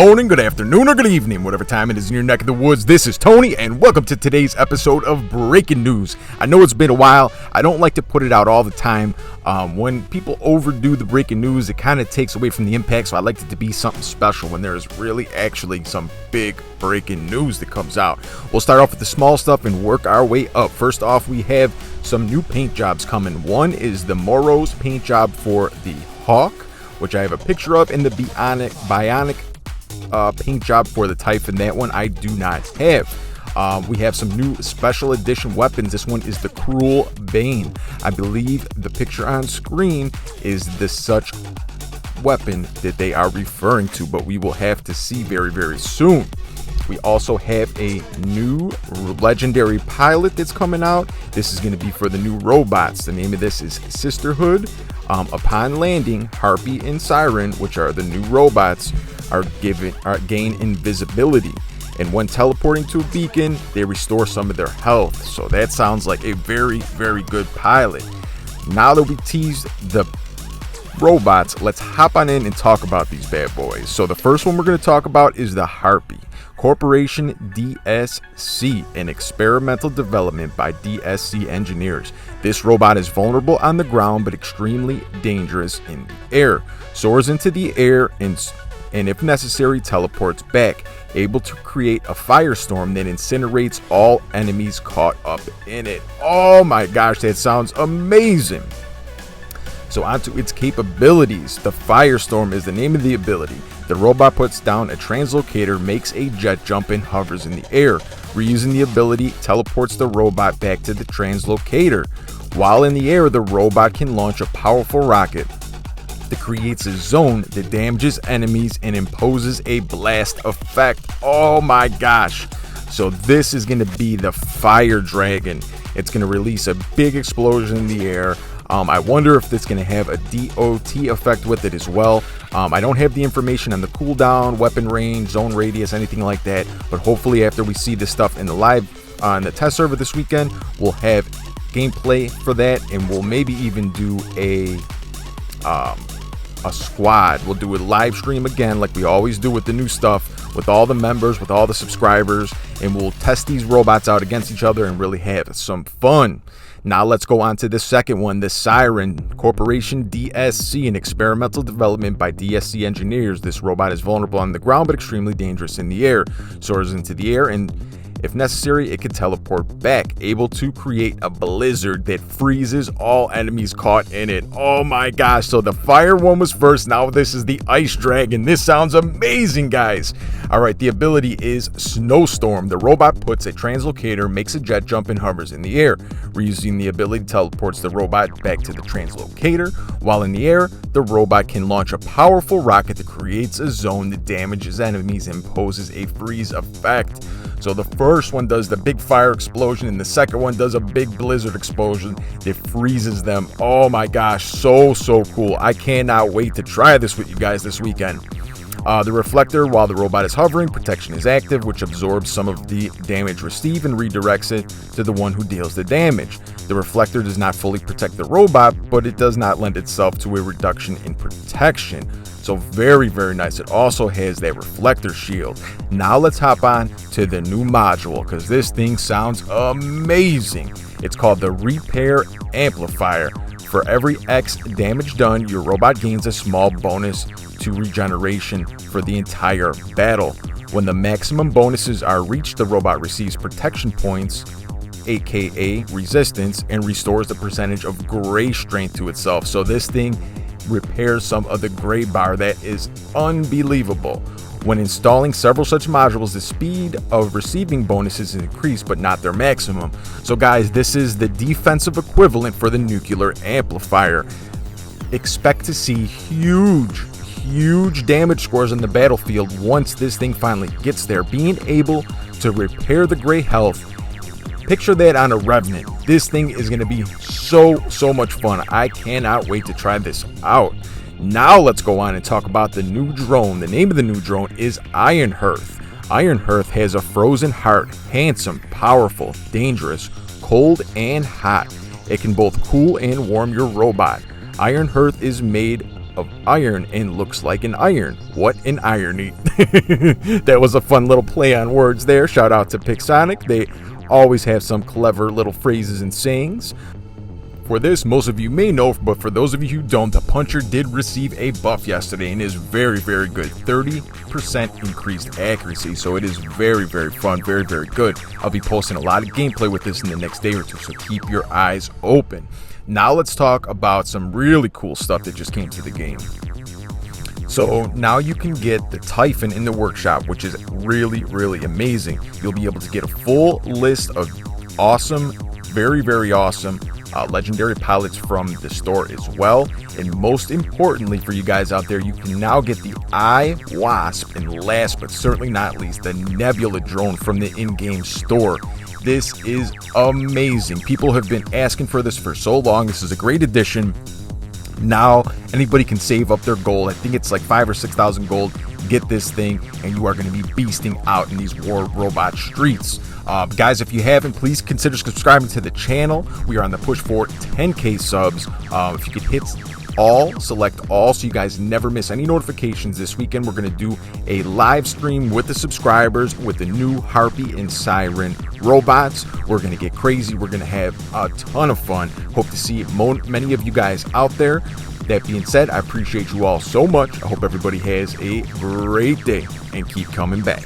morning, good afternoon, or good evening, whatever time it is in your neck of the woods. This is Tony, and welcome to today's episode of Breaking News. I know it's been a while. I don't like to put it out all the time. When people overdo the breaking news, it kind of takes away from the impact, so I like it to be something special when there's really actually some big breaking news that comes out. We'll start off with the small stuff and work our way up. First off, we have some new paint jobs coming. One is the Moros paint job for the Hawk, which I have a picture of, in the Bionic paint job for the Typhon. That one I do not have. We have some new special edition weapons. This one is the Cruel Bane. I believe the picture on screen is the such weapon that they are referring to, but we will have to see very, very soon. We also have a new legendary pilot that's coming out. This is going to be for the new robots. The name of this is Sisterhood. Upon landing, Harpy and Siren, which are the new robots, gain invisibility. And when teleporting to a beacon, they restore some of their health. So that sounds like a very, very good pilot. Now that we teased the robots, let's hop on in and talk about these bad boys. So the first one we're going to talk about is the Harpy. Corporation DSC, an experimental development by DSC engineers. This robot is vulnerable on the ground but extremely dangerous in the air. Soars into the air and if necessary teleports back, able to create a firestorm that incinerates all enemies caught up in it. Oh my gosh, that sounds amazing. So onto its capabilities. The Firestorm is the name of the ability. The robot puts down a translocator, makes a jet jump, and hovers in the air. Reusing the ability, teleports the robot back to the translocator. While in the air, the robot can launch a powerful rocket that creates a zone that damages enemies and imposes a blast effect. Oh my gosh. So this is going to be the Fire Dragon. It's going to release a big explosion in the air. I wonder if it's going to have a DOT effect with it as well. I don't have the information on the cooldown, weapon range, zone radius, anything like that. But hopefully after we see this stuff in the live on the test server this weekend, we'll have gameplay for that, and we'll maybe even do a squad. We'll do a live stream again like we always do with the new stuff, with all the members, with all the subscribers, and we'll test these robots out against each other and really have some fun. Now let's go on to the second one, the Siren. Corporation DSC, an experimental development by DSC engineers. This robot is vulnerable on the ground but extremely dangerous in the air. Soars into the air and if necessary, it can teleport back, able to create a blizzard that freezes all enemies caught in it. Oh my gosh, so the fire one was first, now this is the ice dragon. This sounds amazing, guys. All right, the ability is Snowstorm. The robot puts a translocator, makes a jet jump, and hovers in the air. Reusing the ability, teleports the robot back to the translocator. While in the air, the robot can launch a powerful rocket that creates a zone that damages enemies and poses a freeze effect. So the first one does the big fire explosion, and the second one does a big blizzard explosion that freezes them. Oh my gosh, so cool. I cannot wait to try this with you guys this weekend. The reflector, while the robot is hovering, protection is active, which absorbs some of the damage received and redirects it to the one who deals the damage. The reflector does not fully protect the robot, but it does not lend itself to a reduction in protection. So very, very nice. It also has that reflector shield. Now let's hop on to the new module, because this thing sounds amazing. It's called the Repair Amplifier. For every X damage done, your robot gains a small bonus to regeneration for the entire battle. When the maximum bonuses are reached, the robot receives protection points, aka resistance, and restores the percentage of gray strength to itself. So this thing repairs some of the gray bar. That is unbelievable. When installing several such modules, the speed of receiving bonuses is increased, but not their maximum. So guys, this is the defensive equivalent for the nuclear amplifier. Expect to see huge damage scores on the battlefield once this thing finally gets there. Being able to repair the gray health, picture that on a Revenant. This thing is going to be so much fun. I cannot wait to try this out. Now let's go on and talk about the new drone. The name of the new drone is Ironhearth. Ironhearth has a frozen heart, handsome, powerful, dangerous, cold, and hot. It can both cool and warm your robot. Ironhearth is made of iron and looks like an iron. What an irony. That was a fun little play on words there. Shout out to Pixonic. They always have some clever little phrases and sayings. For this, most of you may know, but for those of you who don't, the Puncher did receive a buff yesterday and is very, very good. 30% increased accuracy, so it is very, very fun, very, very good. I'll be posting a lot of gameplay with this in the next day or two, so keep your eyes open. Now let's talk about some really cool stuff that just came to the game. So now you can get the Typhon in the workshop, which is really, really amazing. You'll be able to get a full list of awesome, very, very awesome legendary pilots from the store as well. And most importantly for you guys out there, you can now get the Wasp, and last but certainly not least, the Nebula drone from the in-game store. This is amazing. People have been asking for this for so long. This is a great addition. Now anybody can save up their gold. I think it's like 5,000 or 6,000 gold. Get this thing and you are going to be beasting out in these war robot streets. Guys, if you haven't, please consider subscribing to the channel. We are on the push for 10k subs. If you could hit all, select all, so you guys never miss any notifications. This weekend we're going to do a live stream with the subscribers with the new Harpy and Siren robots. We're going to get crazy. We're going to have a ton of fun. Hope to see many of you guys out there. That being said, I appreciate you all so much. I hope everybody has a great day and keep coming back.